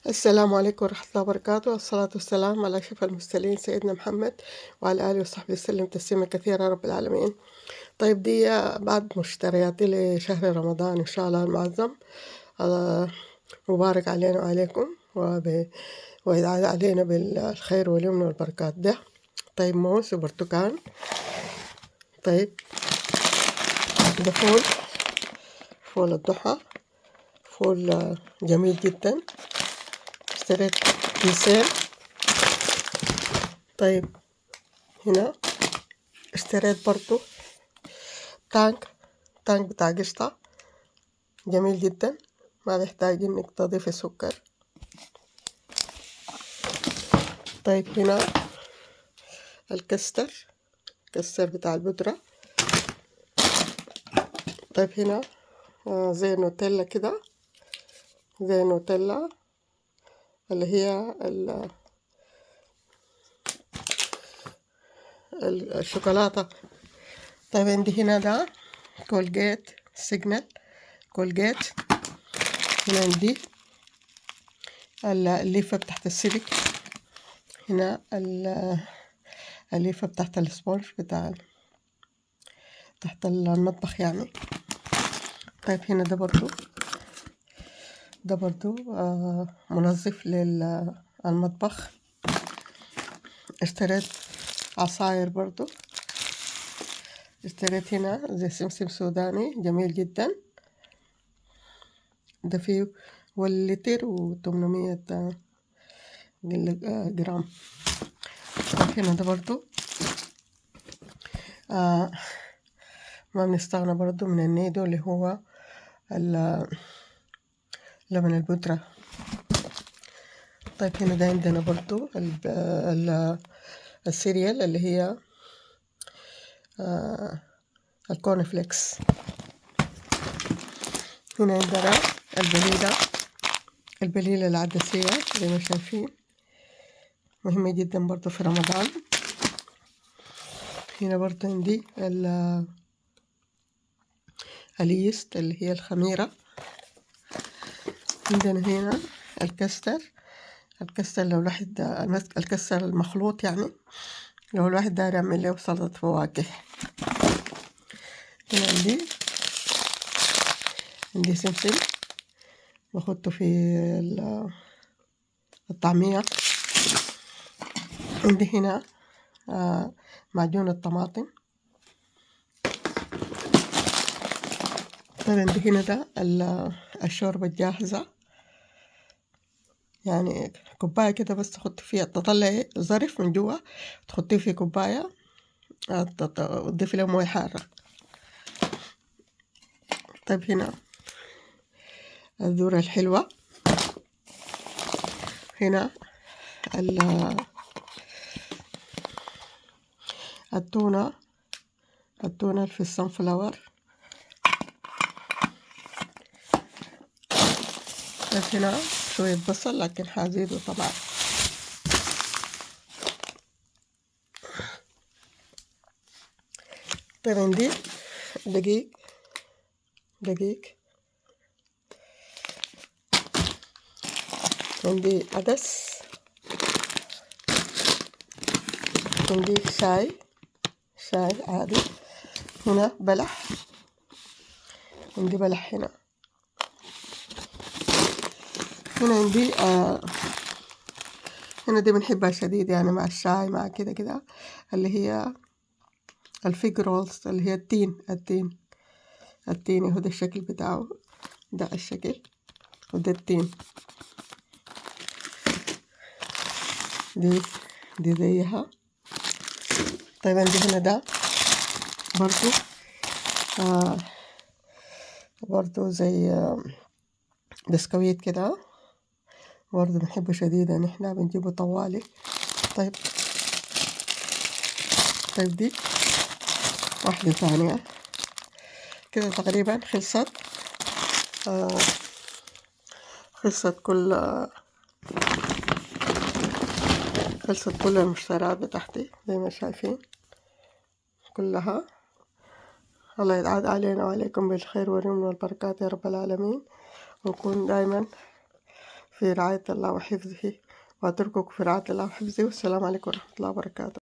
السلام عليكم ورحمة الله وبركاته، والصلاة والسلام على أشرف المرسلين سيدنا محمد وعلى آله وصحبه وسلم تسليما كثيرا يا رب العالمين. طيب دي بعد مشترياتي لشهر رمضان إن شاء الله المعظم. آه، مبارك علينا وعليكم ويعاد علينا بالخير واليمن والبركات ده. طيب موز وبرتقال. طيب ده فول الضحى، فول جميل جدا، اشتريت كيسين. طيب هنا اشتريت برضو تانك بتاع قشطة جميل جدا، ما بيحتاج انك تضيفي سكر. طيب هنا الكستر بتاع البودرة. طيب هنا زي نوتيلا كده، زي نوتيلا اللي هي الشوكولاتة. طيب عندي هنا ده كولجيت سيجنال كولجيت. هنا عندي الليفة بتاعت السيليك، هنا الليفة بتاعت السبونج تحت المطبخ يعني. طيب هنا ده برضو منظف للمطبخ. اشتريت عصاير برضو، اشتريت هنا زي سمسم سوداني جميل جدا، ده فيه واللتر و800 جرام. طيب هنا ده برضو ما بنستغنى برضو من النيدو اللي هو لبن البودرة. طيب هنا ده عندنا برضو السيريال اللي هي الكورن فليكس. هنا عندنا البليلة العدسية زي ما شايفين، مهمة جدا برضو في رمضان. هنا برضو عندي اليست اللي هي الخميرة. عندنا هنا الكستر لو الواحد الكستر المخلوط يعني، لو الواحد داير يعمل له سلطة فواكه. هنا عندي سمسم بحطه في الطعمية. عندي هنا معجون الطماطم. طيب عندي هنا ده الشوربة الجاهزة، يعني كوباية كده بس تحطي فيها، تطلعي ظرف من جوا تحطيه في كوباية وتضيفي له موية حارة. طيب هنا الذرة الحلوة. هنا التونة في الصن فلاور. طيب هنا شوية بصل لكن حزيده طبعا. طيب عندي دقيق، عندي عدس، عندي شاي عادي. هنا عندي بلح. هنا عندي هنا دي بنحبها شديد يعني مع الشاي مع كده اللي هي الفيج رولز اللي هي التين هو ده الشكل بتاعه، ده الشكل وده التين. دي زيها. طيب عندي هنا ده برضو زي بسكويت كده، برضو بنحبه شديدا، احنا بنجيبه طوالي. طيب دي واحدة ثانية كده تقريبا خلصت كل المشتريات بتاعتي زي ما شايفين كلها. الله يتعاد علينا وعليكم بالخير واليمن والبركات يا رب العالمين، ونكون دايما في رعاية الله وحفظه، وأترككم في رعاية الله وحفظه، والسلام عليكم ورحمة الله وبركاته.